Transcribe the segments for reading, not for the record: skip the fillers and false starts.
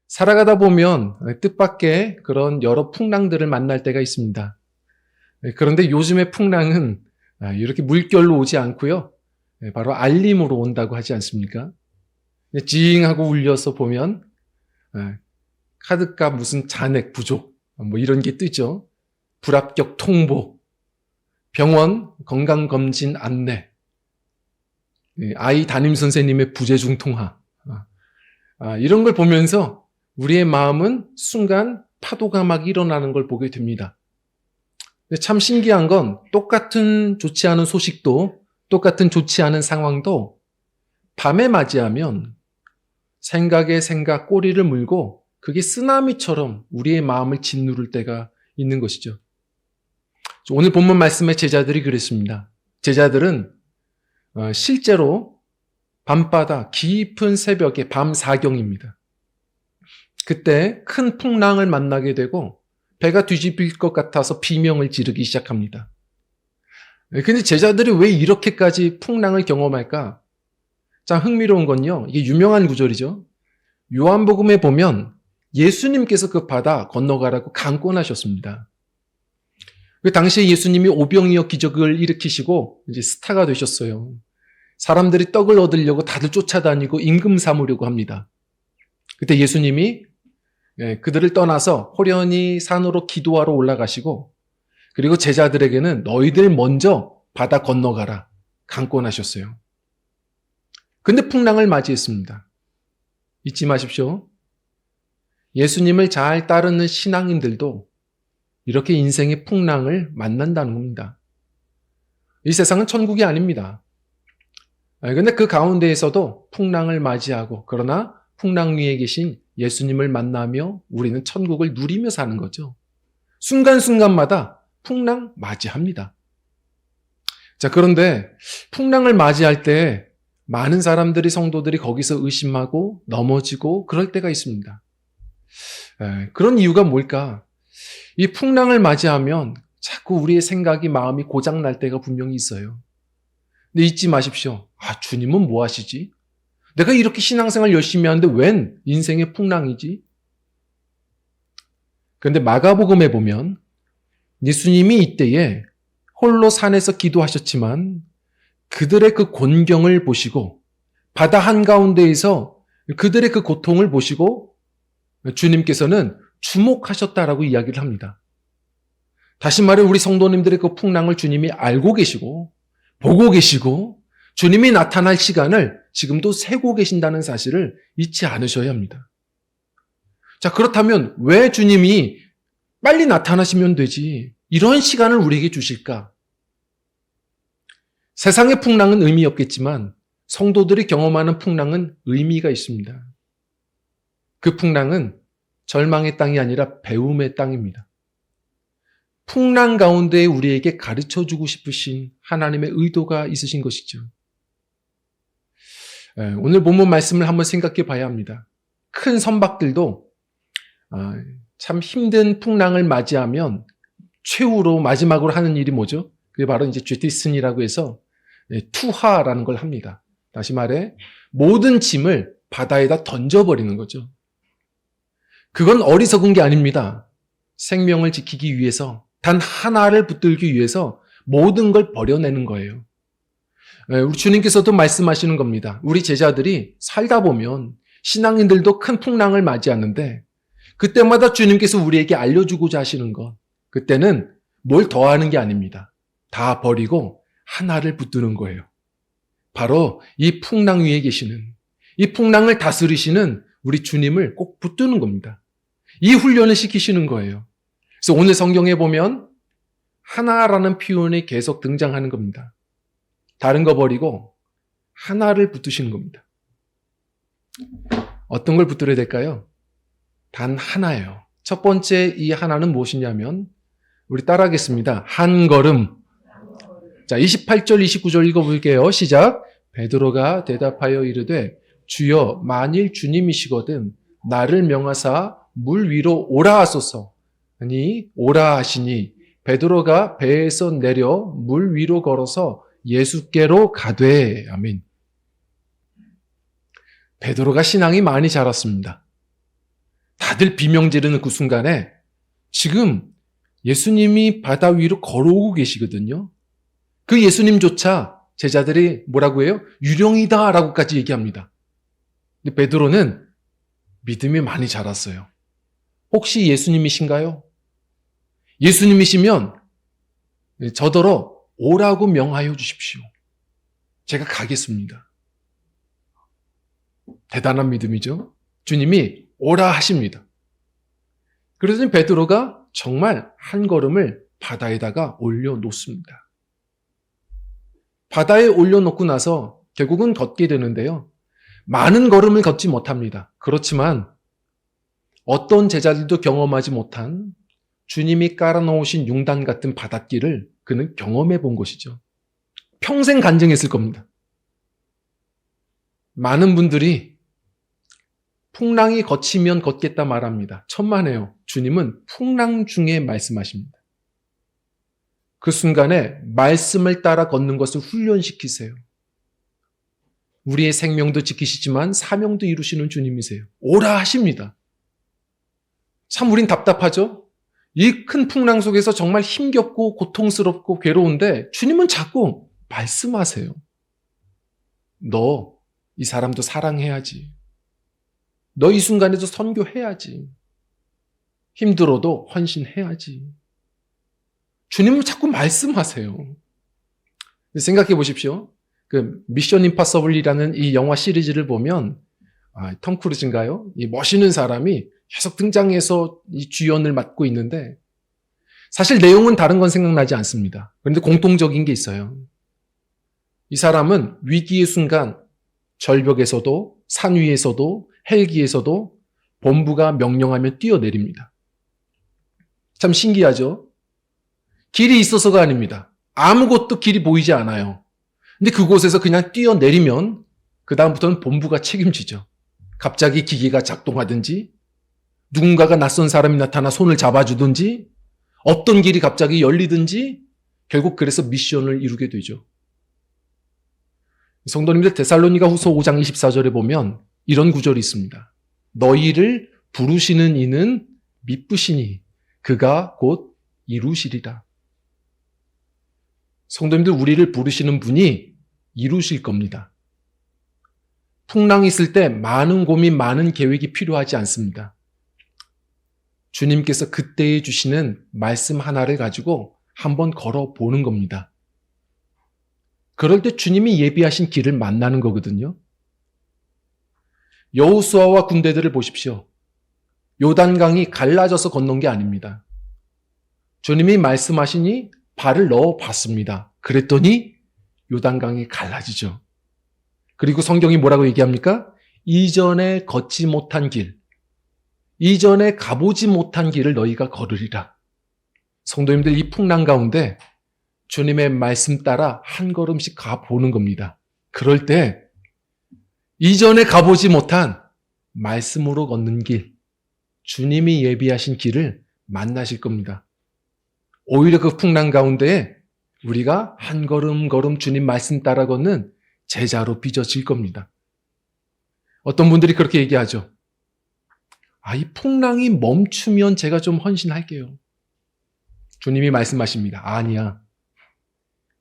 살아가다 보면 뜻밖의 그런 여러 풍랑들을 만날 때가 있습니다. 그런데 요즘의 풍랑은 이렇게 물결로 오지 않고요. 바로 알림으로 온다고 하지 않습니까? 징하고 울려서 보면 카드값 무슨 잔액 부족 뭐 이런 게 뜨죠. 불합격 통보, 병원 건강검진 안내, 아이 담임 선생님의 부재중 통화 이런 걸 보면서 우리의 마음은 순간 파도가 막 일어나는 걸 보게 됩니다. 근데 참 신기한 건 똑같은 좋지 않은 소식도 똑같은 좋지 않은 상황도 밤에 맞이하면 생각에 생각 꼬리를 물고 그게 쓰나미처럼 우리의 마음을 짓누를 때가 있는 것이죠. 오늘 본문 말씀의 제자들이 그랬습니다. 제자들은 실제로 밤바다 깊은 새벽에 밤 4경입니다. 그때 큰 풍랑을 만나게 되고 배가 뒤집힐 것 같아서 비명을 지르기 시작합니다. 근데 제자들이 왜 이렇게까지 풍랑을 경험할까? 참 흥미로운 건요. 이게 유명한 구절이죠. 요한복음에 보면 예수님께서 그 바다 건너가라고 강권하셨습니다. 그 당시에 예수님이 오병이어 기적을 일으키시고 이제 스타가 되셨어요. 사람들이 떡을 얻으려고 다들 쫓아다니고 임금 삼으려고 합니다. 그때 예수님이 그들을 떠나서 호련히 산으로 기도하러 올라가시고 그리고 제자들에게는 너희들 먼저 바다 건너가라 강권하셨어요. 근데 풍랑을 맞이했습니다. 잊지 마십시오. 예수님을 잘 따르는 신앙인들도 이렇게 인생의 풍랑을 만난다는 겁니다. 이 세상은 천국이 아닙니다. 근데 그 가운데에서도 풍랑을 맞이하고 그러나 풍랑 위에 계신 예수님을 만나며 우리는 천국을 누리며 사는 거죠. 순간순간마다 풍랑 맞이합니다. 자, 그런데 풍랑을 맞이할 때 많은 사람들이 성도들이 거기서 의심하고 넘어지고 그럴 때가 있습니다. 그런 이유가 뭘까? 이 풍랑을 맞이하면 자꾸 우리의 생각이 마음이 고장날 때가 분명히 있어요. 근데 잊지 마십시오. 주님은 뭐 하시지? 내가 이렇게 신앙생활 열심히 하는데 웬 인생의 풍랑이지? 그런데 마가복음에 보면 예수님이 이때에 홀로 산에서 기도하셨지만 그들의 그 곤경을 보시고 바다 한가운데에서 그들의 그 고통을 보시고 주님께서는 주목하셨다라고 이야기를 합니다. 다시 말해 우리 성도님들의 그 풍랑을 주님이 알고 계시고 보고 계시고 주님이 나타날 시간을 지금도 세고 계신다는 사실을 잊지 않으셔야 합니다. 자, 그렇다면 왜 주님이 빨리 나타나시면 되지 이런 시간을 우리에게 주실까? 세상의 풍랑은 의미 없겠지만 성도들이 경험하는 풍랑은 의미가 있습니다. 그 풍랑은 절망의 땅이 아니라 배움의 땅입니다. 풍랑 가운데 우리에게 가르쳐주고 싶으신 하나님의 의도가 있으신 것이죠. 오늘 본문 말씀을 한번 생각해 봐야 합니다. 큰 선박들도 참 힘든 풍랑을 맞이하면 최후로 마지막으로 하는 일이 뭐죠? 그게 바로 이제 제티슨이라고 해서 투하라는 걸 합니다. 다시 말해 모든 짐을 바다에다 던져버리는 거죠. 그건 어리석은 게 아닙니다. 생명을 지키기 위해서 단 하나를 붙들기 위해서 모든 걸 버려내는 거예요. 우리 주님께서도 말씀하시는 겁니다. 우리 제자들이 살다 보면 신앙인들도 큰 풍랑을 맞이하는데 그때마다 주님께서 우리에게 알려주고자 하시는 것 그때는 뭘 더하는 게 아닙니다. 다 버리고 하나를 붙드는 거예요. 바로 이 풍랑 위에 계시는 이 풍랑을 다스리시는 우리 주님을 꼭 붙드는 겁니다. 이 훈련을 시키시는 거예요. 그래서 오늘 성경에 보면 하나라는 표현이 계속 등장하는 겁니다. 다른 거 버리고 하나를 붙드시는 겁니다. 어떤 걸 붙들어야 될까요? 단 하나예요. 첫 번째 이 하나는 무엇이냐면 우리 따라하겠습니다. 한 걸음. 자, 28절 29절 읽어볼게요. 시작. 베드로가 대답하여 이르되 주여 만일 주님이시거든 나를 명하사 물 위로 오라 하소서. 아니 오라 하시니 베드로가 배에서 내려 물 위로 걸어서 예수께로 가되. 아멘. 베드로가 신앙이 많이 자랐습니다. 다들 비명 지르는 그 순간에 지금 예수님이 바다 위로 걸어오고 계시거든요. 그 예수님조차 제자들이 뭐라고 해요? 유령이다 라고까지 얘기합니다. 근데 베드로는 믿음이 많이 자랐어요. 혹시 예수님이신가요? 예수님이시면 저더러 오라고 명하여 주십시오. 제가 가겠습니다. 대단한 믿음이죠. 주님이 오라 하십니다. 그러더니 베드로가 정말 한 걸음을 바다에다가 올려놓습니다. 바다에 올려놓고 나서 결국은 걷게 되는데요. 많은 걸음을 걷지 못합니다. 그렇지만 어떤 제자들도 경험하지 못한 주님이 깔아놓으신 융단 같은 바닷길을 그는 경험해 본 것이죠. 평생 간증했을 겁니다. 많은 분들이 풍랑이 거치면 걷겠다 말합니다. 천만에요. 주님은 풍랑 중에 말씀하십니다. 그 순간에 말씀을 따라 걷는 것을 훈련시키세요. 우리의 생명도 지키시지만 사명도 이루시는 주님이세요. 오라 하십니다. 참 우린 답답하죠? 이 큰 풍랑 속에서 정말 힘겹고 고통스럽고 괴로운데 주님은 자꾸 말씀하세요. 너 이 사람도 사랑해야지. 너 이 순간에도 선교해야지. 힘들어도 헌신해야지. 주님은 자꾸 말씀하세요. 생각해 보십시오. 그 미션 임파서블이라는 이 영화 시리즈를 보면 톰 크루즈인가요? 이 멋있는 사람이 계속 등장해서 이 주연을 맡고 있는데 사실 내용은 다른 건 생각나지 않습니다. 그런데 공통적인 게 있어요. 이 사람은 위기의 순간 절벽에서도 산 위에서도 헬기에서도 본부가 명령하면 뛰어내립니다. 참 신기하죠? 길이 있어서가 아닙니다. 아무것도 길이 보이지 않아요. 근데 그곳에서 그냥 뛰어내리면 그 다음부터는 본부가 책임지죠. 갑자기 기계가 작동하든지 누군가가 낯선 사람이 나타나 손을 잡아주든지 어떤 길이 갑자기 열리든지 결국 그래서 미션을 이루게 되죠. 성도님들 데살로니가 후서 5장 24절에 보면 이런 구절이 있습니다. 너희를 부르시는 이는 미쁘시니 그가 곧 이루시리라. 성도님들 우리를 부르시는 분이 이루실 겁니다. 풍랑이 있을 때 많은 고민, 많은 계획이 필요하지 않습니다. 주님께서 그때에 주시는 말씀 하나를 가지고 한번 걸어보는 겁니다. 그럴 때 주님이 예비하신 길을 만나는 거거든요. 여호수아와 군대들을 보십시오. 요단강이 갈라져서 건넌 게 아닙니다. 주님이 말씀하시니 발을 넣어 봤습니다. 그랬더니 요단강이 갈라지죠. 그리고 성경이 뭐라고 얘기합니까? 이전에 걷지 못한 길, 이전에 가보지 못한 길을 너희가 걸으리라. 성도님들 이 풍랑 가운데 주님의 말씀 따라 한 걸음씩 가보는 겁니다. 그럴 때 이전에 가보지 못한 말씀으로 걷는 길, 주님이 예비하신 길을 만나실 겁니다. 오히려 그 풍랑 가운데에 우리가 한 걸음 걸음 주님 말씀 따라 걷는 제자로 빚어질 겁니다. 어떤 분들이 그렇게 얘기하죠. 이 풍랑이 멈추면 제가 좀 헌신할게요. 주님이 말씀하십니다. 아니야.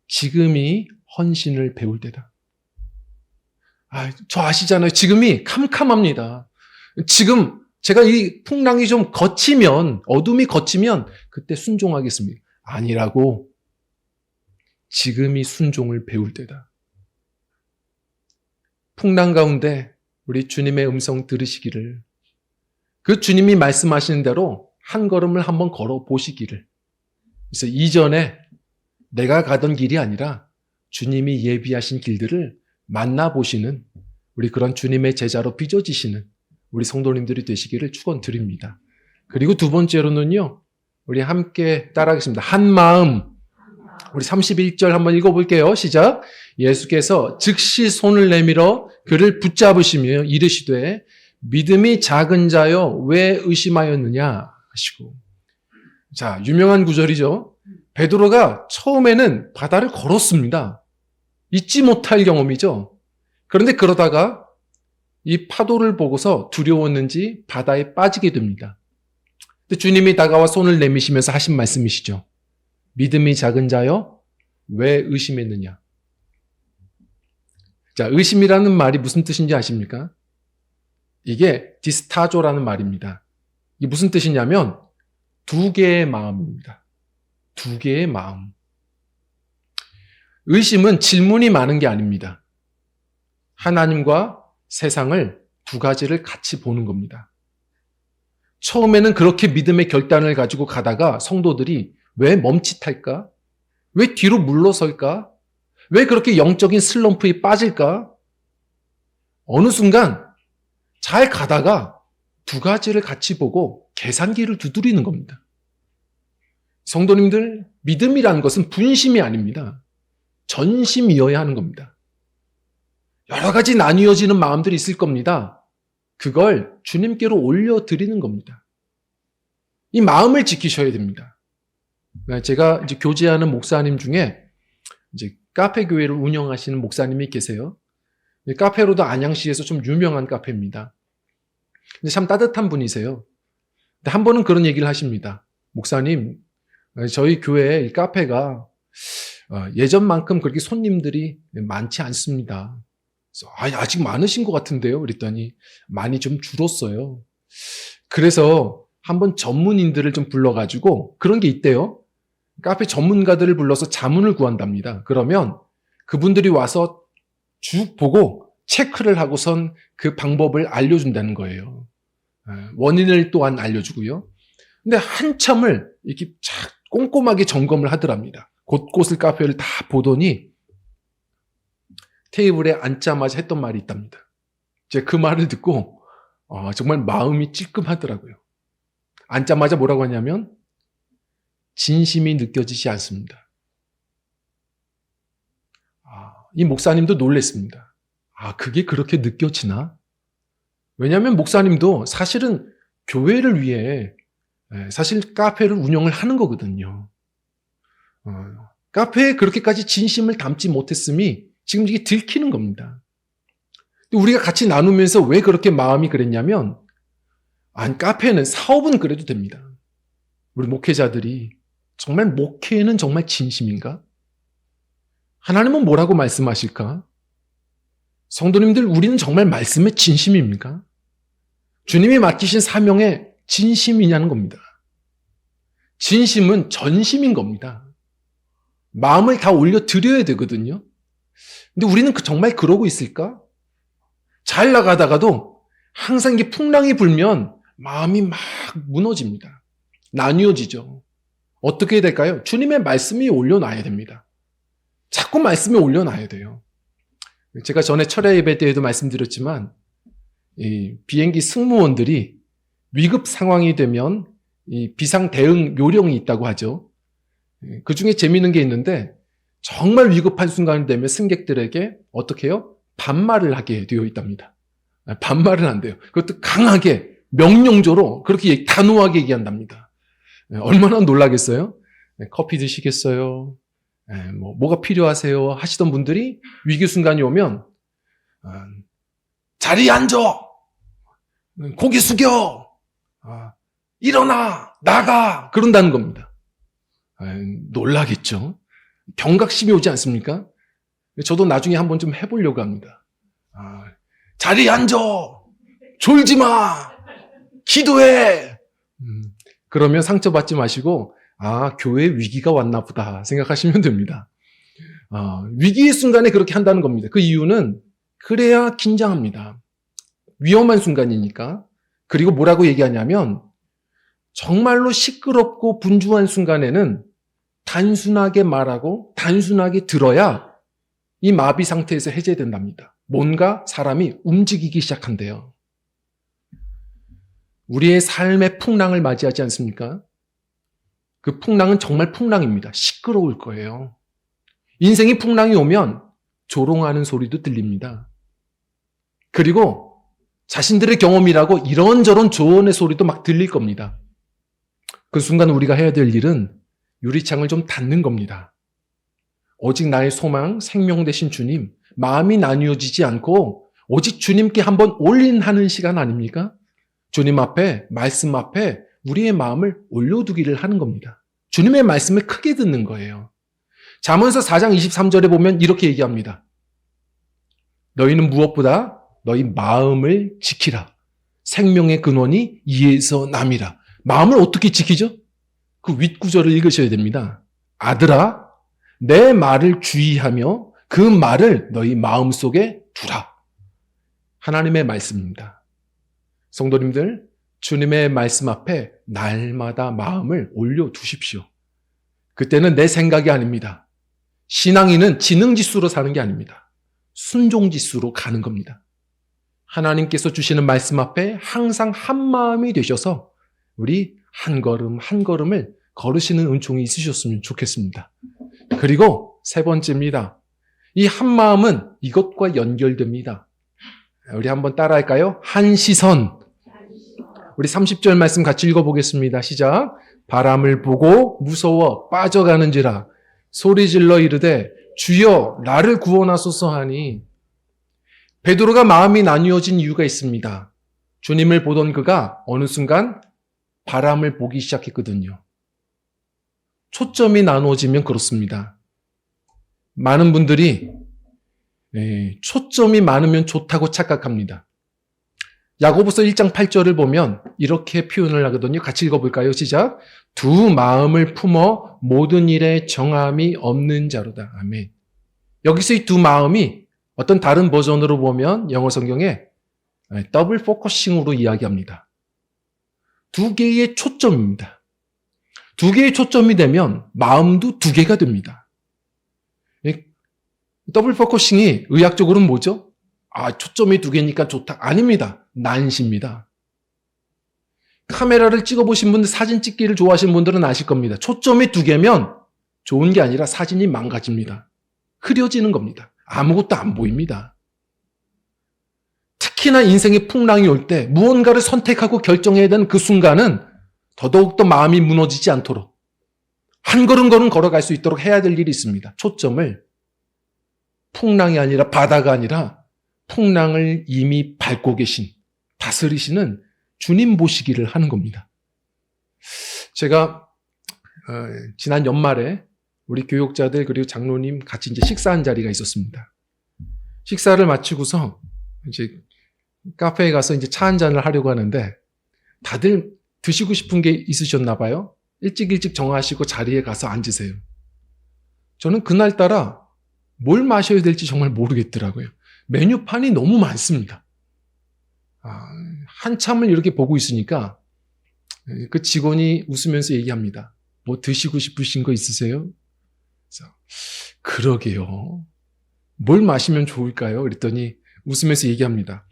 지금이 헌신을 배울 때다. 저 아시잖아요. 지금이 캄캄합니다. 지금 제가 이 풍랑이 좀 거치면, 어둠이 거치면 그때 순종하겠습니다. 아니라고. 지금이 순종을 배울 때다. 풍랑 가운데 우리 주님의 음성 들으시기를, 그 주님이 말씀하시는 대로 한 걸음을 한번 걸어 보시기를. 그래서 이전에 내가 가던 길이 아니라 주님이 예비하신 길들을 만나보시는 우리 그런 주님의 제자로 빚어지시는 우리 성도님들이 되시기를 축원드립니다. 그리고 두 번째로는요, 우리 함께 따라하겠습니다. 한 마음. 우리 31절 한번 읽어볼게요. 시작. 예수께서 즉시 손을 내밀어 그를 붙잡으시며 이르시되 믿음이 작은 자여 왜 의심하였느냐 하시고. 자, 유명한 구절이죠. 베드로가 처음에는 바다를 걸었습니다. 잊지 못할 경험이죠. 그런데 그러다가 이 파도를 보고서 두려웠는지 바다에 빠지게 됩니다. 근데 주님이 다가와 손을 내미시면서 하신 말씀이시죠. 믿음이 작은 자여, 왜 의심했느냐? 자, 의심이라는 말이 무슨 뜻인지 아십니까? 이게 디스타조라는 말입니다. 이게 무슨 뜻이냐면 두 개의 마음입니다. 두 개의 마음. 의심은 질문이 많은 게 아닙니다. 하나님과 세상을 두 가지를 같이 보는 겁니다. 처음에는 그렇게 믿음의 결단을 가지고 가다가 성도들이 왜 멈칫할까? 왜 뒤로 물러설까? 왜 그렇게 영적인 슬럼프에 빠질까? 어느 순간 잘 가다가 두 가지를 같이 보고 계산기를 두드리는 겁니다. 성도님들, 믿음이라는 것은 분심이 아닙니다. 전심이어야 하는 겁니다. 여러 가지 나뉘어지는 마음들이 있을 겁니다. 그걸 주님께로 올려드리는 겁니다. 이 마음을 지키셔야 됩니다. 제가 이제 교제하는 목사님 중에 이제 카페 교회를 운영하시는 목사님이 계세요. 카페로도 안양시에서 좀 유명한 카페입니다. 근데 참 따뜻한 분이세요. 근데 한 번은 그런 얘기를 하십니다. 목사님, 저희 교회 이 카페가 예전만큼 그렇게 손님들이 많지 않습니다. 아직 많으신 것 같은데요? 그랬더니 많이 좀 줄었어요. 그래서 한번 전문인들을 좀 불러가지고 그런 게 있대요. 카페 전문가들을 불러서 자문을 구한답니다. 그러면 그분들이 와서 쭉 보고 체크를 하고선 그 방법을 알려준다는 거예요. 원인을 또한 알려주고요. 근데 한참을 이렇게 꼼꼼하게 점검을 하더랍니다. 곳곳을 카페를 다 보더니 테이블에 앉자마자 했던 말이 있답니다. 제가 그 말을 듣고 정말 마음이 찔끔하더라고요. 앉자마자 뭐라고 하냐면 진심이 느껴지지 않습니다. 이 목사님도 놀랬습니다. 그게 그렇게 느껴지나? 왜냐하면 목사님도 사실은 교회를 위해 사실 카페를 운영을 하는 거거든요. 카페에 그렇게까지 진심을 담지 못했음이 지금 이게 들키는 겁니다. 우리가 같이 나누면서 왜 그렇게 마음이 그랬냐면 카페는 사업은 그래도 됩니다. 우리 목회자들이 정말 목회에는 정말 진심인가? 하나님은 뭐라고 말씀하실까? 성도님들, 우리는 정말 말씀에 진심입니까? 주님이 맡기신 사명에 진심이냐는 겁니다. 진심은 전심인 겁니다. 마음을 다 올려드려야 되거든요. 근데 우리는 정말 그러고 있을까? 잘 나가다가도 항상 이게 풍랑이 불면 마음이 막 무너집니다. 나뉘어지죠. 어떻게 해야 될까요? 주님의 말씀이 올려놔야 됩니다. 자꾸 말씀에 올려놔야 돼요. 제가 전에 철야 예배 때에도 말씀드렸지만 이 비행기 승무원들이 위급 상황이 되면 이 비상 대응 요령이 있다고 하죠. 그 중에 재미있는 게 있는데 정말 위급한 순간이 되면 승객들에게 어떻게 해요? 반말을 하게 되어 있답니다. 반말은 안 돼요. 그것도 강하게 명령조로 그렇게 단호하게 얘기한답니다. 얼마나 놀라겠어요? 커피 드시겠어요? 뭐가 필요하세요? 하시던 분들이 위기 순간이 오면 자리에 앉아! 고개 숙여! 일어나! 나가! 그런다는 겁니다. 놀라겠죠? 경각심이 오지 않습니까? 저도 나중에 한번 좀 해보려고 합니다. 자리에 앉아! 졸지 마! 기도해! 그러면 상처받지 마시고 교회에 위기가 왔나 보다 생각하시면 됩니다. 위기의 순간에 그렇게 한다는 겁니다. 그 이유는 그래야 긴장합니다. 위험한 순간이니까. 그리고 뭐라고 얘기하냐면 정말로 시끄럽고 분주한 순간에는 단순하게 말하고 단순하게 들어야 이 마비 상태에서 해제된답니다. 뭔가 사람이 움직이기 시작한대요. 우리의 삶의 풍랑을 맞이하지 않습니까? 그 풍랑은 정말 풍랑입니다. 시끄러울 거예요. 인생이 풍랑이 오면 조롱하는 소리도 들립니다. 그리고 자신들의 경험이라고 이런저런 조언의 소리도 막 들릴 겁니다. 그 순간 우리가 해야 될 일은 유리창을 좀 닫는 겁니다. 오직 나의 소망, 생명 되신 주님, 마음이 나뉘어지지 않고 오직 주님께 한번 올인하는 시간 아닙니까? 주님 앞에, 말씀 앞에 우리의 마음을 올려두기를 하는 겁니다. 주님의 말씀을 크게 듣는 거예요. 잠언서 4장 23절에 보면 이렇게 얘기합니다. 너희는 무엇보다 너희 마음을 지키라. 생명의 근원이 이에서 남이라. 마음을 어떻게 지키죠? 그 윗구절을 읽으셔야 됩니다. 아들아, 내 말을 주의하며 그 말을 너희 마음속에 두라. 하나님의 말씀입니다. 성도님들, 주님의 말씀 앞에 날마다 마음을 올려두십시오. 그때는 내 생각이 아닙니다. 신앙인은 지능지수로 사는 게 아닙니다. 순종지수로 가는 겁니다. 하나님께서 주시는 말씀 앞에 항상 한마음이 되셔서 우리 한 걸음 한 걸음을 걸으시는 은총이 있으셨으면 좋겠습니다. 그리고 세 번째입니다. 이 한마음은 이것과 연결됩니다. 우리 한번 따라할까요? 한 시선. 우리 30절 말씀 같이 읽어보겠습니다. 시작. 바람을 보고 무서워 빠져가는지라 소리질러 이르되 주여 나를 구원하소서 하니. 베드로가 마음이 나뉘어진 이유가 있습니다. 주님을 보던 그가 어느 순간 바람을 보기 시작했거든요. 초점이 나누어지면 그렇습니다. 많은 분들이 초점이 많으면 좋다고 착각합니다. 야고보서 1장 8절을 보면 이렇게 표현을 하거든요. 같이 읽어볼까요? 시작. 두 마음을 품어 모든 일에 정함이 없는 자로다. 아멘. 여기서 이 두 마음이 어떤 다른 버전으로 보면 영어 성경에 더블 포커싱으로 이야기합니다. 두 개의 초점입니다. 두 개의 초점이 되면 마음도 두 개가 됩니다. 더블 포커싱이 의학적으로는 뭐죠? 초점이 두 개니까 좋다. 아닙니다. 난시입니다. 카메라를 찍어보신 분들, 사진 찍기를 좋아하시는 분들은 아실 겁니다. 초점이 두 개면 좋은 게 아니라 사진이 망가집니다. 흐려지는 겁니다. 아무것도 안 보입니다. 특히나 인생의 풍랑이 올 때 무언가를 선택하고 결정해야 되는 그 순간은 더더욱더 마음이 무너지지 않도록 한 걸음 걸어갈 수 있도록 해야 될 일이 있습니다. 초점을 풍랑이 아니라 바다가 아니라 풍랑을 이미 밟고 계신, 다스리시는 주님 보시기를 하는 겁니다. 제가 지난 연말에 우리 교육자들 그리고 장로님 같이 이제 식사한 자리가 있었습니다. 식사를 마치고서 이제 카페에 가서 이제 차 한 잔을 하려고 하는데 다들 드시고 싶은 게 있으셨나 봐요. 일찍 정하시고 자리에 가서 앉으세요. 저는 그날따라 뭘 마셔야 될지 정말 모르겠더라고요. 메뉴판이 너무 많습니다. 한참을 이렇게 보고 있으니까 그 직원이 웃으면서 얘기합니다. 뭐 드시고 싶으신 거 있으세요? 그래서 그러게요. 뭘 마시면 좋을까요? 그랬더니 웃으면서 얘기합니다.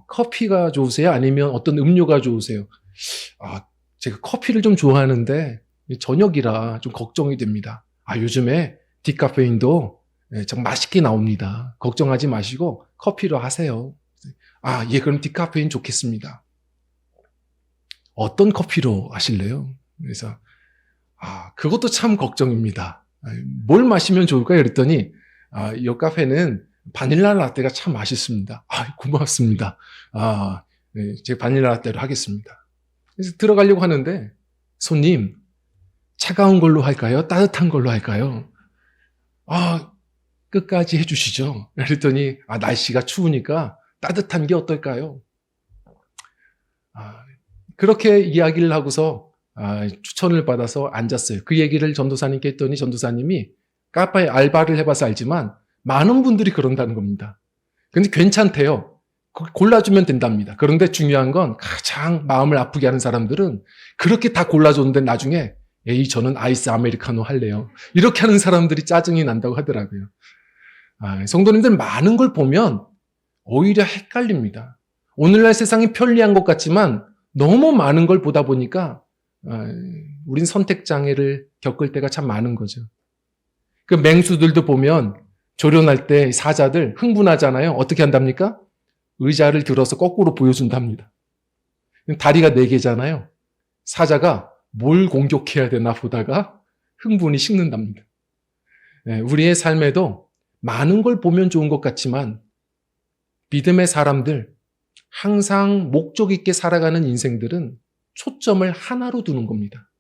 커피가 좋으세요? 아니면 어떤 음료가 좋으세요? 제가 커피를 좀 좋아하는데 저녁이라 좀 걱정이 됩니다. 요즘에 디카페인도 참 맛있게 나옵니다. 걱정하지 마시고 커피로 하세요. 예, 그럼 디카페인 좋겠습니다. 어떤 커피로 하실래요? 그래서 그것도 참 걱정입니다. 뭘 마시면 좋을까요? 그랬더니 이 카페는 바닐라 라떼가 참 맛있습니다. 고맙습니다. 네, 제가 바닐라 라떼로 하겠습니다. 그래서 들어가려고 하는데 손님 차가운 걸로 할까요? 따뜻한 걸로 할까요? 끝까지 해주시죠. 그랬더니 날씨가 추우니까 따뜻한 게 어떨까요? 그렇게 이야기를 하고서 추천을 받아서 앉았어요. 그 얘기를 전도사님께 했더니 전도사님이 카페에 알바를 해봐서 알지만 많은 분들이 그런다는 겁니다. 근데 괜찮대요. 골라주면 된답니다. 그런데 중요한 건 가장 마음을 아프게 하는 사람들은 그렇게 다 골라줬는데 나중에 저는 아이스 아메리카노 할래요. 이렇게 하는 사람들이 짜증이 난다고 하더라고요. 성도님들 많은 걸 보면 오히려 헷갈립니다. 오늘날 세상이 편리한 것 같지만 너무 많은 걸 보다 보니까 우린 선택장애를 겪을 때가 참 많은 거죠. 그 맹수들도 보면 조련할 때 사자들 흥분하잖아요. 어떻게 한답니까? 의자를 들어서 거꾸로 보여준답니다. 다리가 4개잖아요. 사자가 뭘 공격해야 되나 보다가 흥분이 식는답니다. 우리의 삶에도 많은 걸 보면 좋은 것 같지만 믿음의 사람들, 항상 목적 있게 살아가는 인생들은 초점을 하나로 두는 겁니다.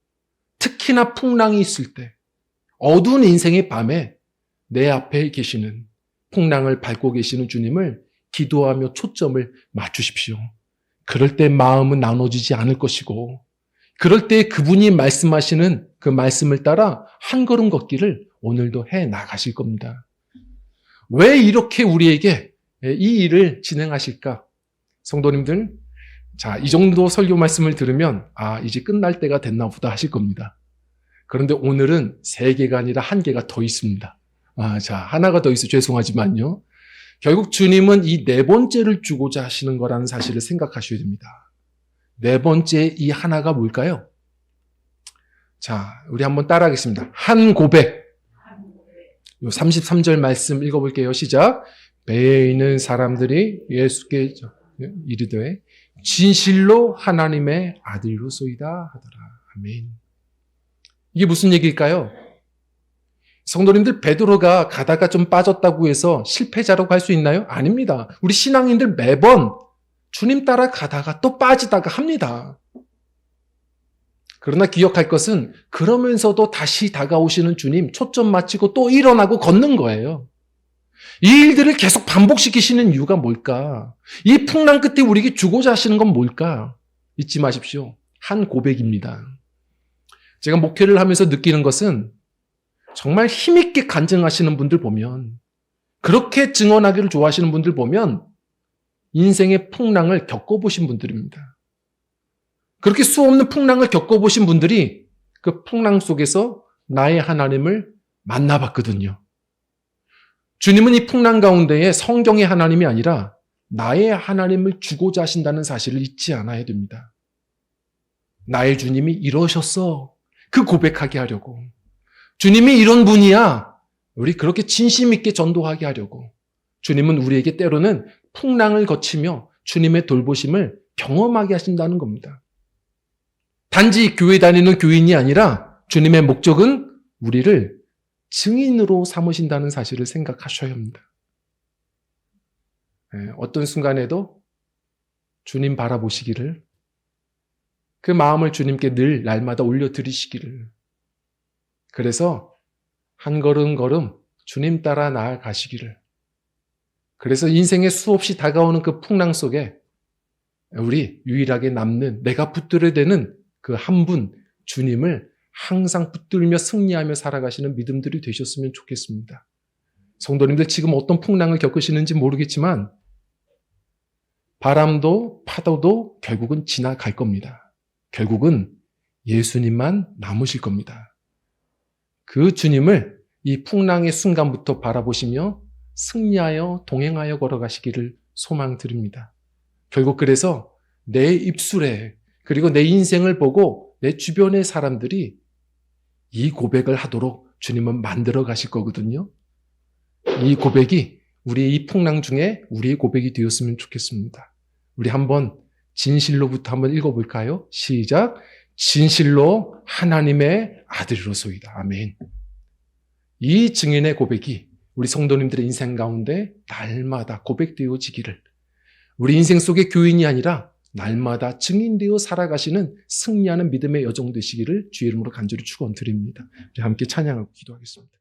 특히나 풍랑이 있을 때, 어두운 인생의 밤에 내 앞에 계시는, 풍랑을 밟고 계시는 주님을 기도하며 초점을 맞추십시오. 그럴 때 마음은 나눠지지 않을 것이고, 그럴 때 그분이 말씀하시는 그 말씀을 따라 한 걸음 걷기를 오늘도 해 나가실 겁니다. 왜 이렇게 우리에게 이 일을 진행하실까? 성도님들, 자, 이 정도 설교 말씀을 들으면 이제 끝날 때가 됐나 보다 하실 겁니다. 그런데 오늘은 3개가 아니라 1개가 더 있습니다. 자, 하나가 더 있어 죄송하지만요. 결국 주님은 이 4번째를 주고자 하시는 거라는 사실을 생각하셔야 됩니다. 4번째 이 하나가 뭘까요? 자, 우리 한번 따라하겠습니다. 한 고백. 33절 말씀 읽어볼게요. 시작. 배에 있는 사람들이 예수께 이르되 진실로 하나님의 아들로소이다 하더라. 아멘. 이게 무슨 얘기일까요? 성도님들, 베드로가 가다가 좀 빠졌다고 해서 실패자라고 할 수 있나요? 아닙니다. 우리 신앙인들 매번 주님 따라 가다가 또 빠지다가 합니다. 그러나 기억할 것은 그러면서도 다시 다가오시는 주님 초점 맞추고 또 일어나고 걷는 거예요. 이 일들을 계속 반복시키시는 이유가 뭘까? 이 풍랑 끝에 우리에게 주고자 하시는 건 뭘까? 잊지 마십시오. 한 고백입니다. 제가 목회를 하면서 느끼는 것은 정말 힘있게 간증하시는 분들 보면, 그렇게 증언하기를 좋아하시는 분들 보면 인생의 풍랑을 겪어보신 분들입니다. 그렇게 수없는 풍랑을 겪어보신 분들이 그 풍랑 속에서 나의 하나님을 만나봤거든요. 주님은 이 풍랑 가운데에 성경의 하나님이 아니라 나의 하나님을 주고자 하신다는 사실을 잊지 않아야 됩니다. 나의 주님이 이러셨어. 그 고백하게 하려고. 주님이 이런 분이야. 우리 그렇게 진심 있게 전도하게 하려고. 주님은 우리에게 때로는 풍랑을 거치며 주님의 돌보심을 경험하게 하신다는 겁니다. 단지 교회 다니는 교인이 아니라 주님의 목적은 우리를 증인으로 삼으신다는 사실을 생각하셔야 합니다. 어떤 순간에도 주님 바라보시기를, 그 마음을 주님께 늘 날마다 올려드리시기를, 그래서 한 걸음 걸음 주님 따라 나아가시기를, 그래서 인생에 수없이 다가오는 그 풍랑 속에 우리 유일하게 남는, 내가 붙들어야 되는 그 한 분, 주님을 항상 붙들며 승리하며 살아가시는 믿음들이 되셨으면 좋겠습니다. 성도님들, 지금 어떤 풍랑을 겪으시는지 모르겠지만 바람도 파도도 결국은 지나갈 겁니다. 결국은 예수님만 남으실 겁니다. 그 주님을 이 풍랑의 순간부터 바라보시며 승리하여 동행하여 걸어가시기를 소망드립니다. 결국 그래서 내 입술에, 그리고 내 인생을 보고 내 주변의 사람들이 이 고백을 하도록 주님은 만들어 가실 거거든요. 이 고백이 우리의 이 풍랑 중에 우리의 고백이 되었으면 좋겠습니다. 우리 한번 진실로부터 한번 읽어볼까요? 시작. 진실로 하나님의 아들로소이다. 아멘. 이 증인의 고백이 우리 성도님들의 인생 가운데 날마다 고백되어지기를, 우리 인생 속의 교인이 아니라 날마다 증인되어 살아가시는 승리하는 믿음의 여정 되시기를 주의 이름으로 간절히 축원드립니다. 우리 함께 찬양하고 기도하겠습니다.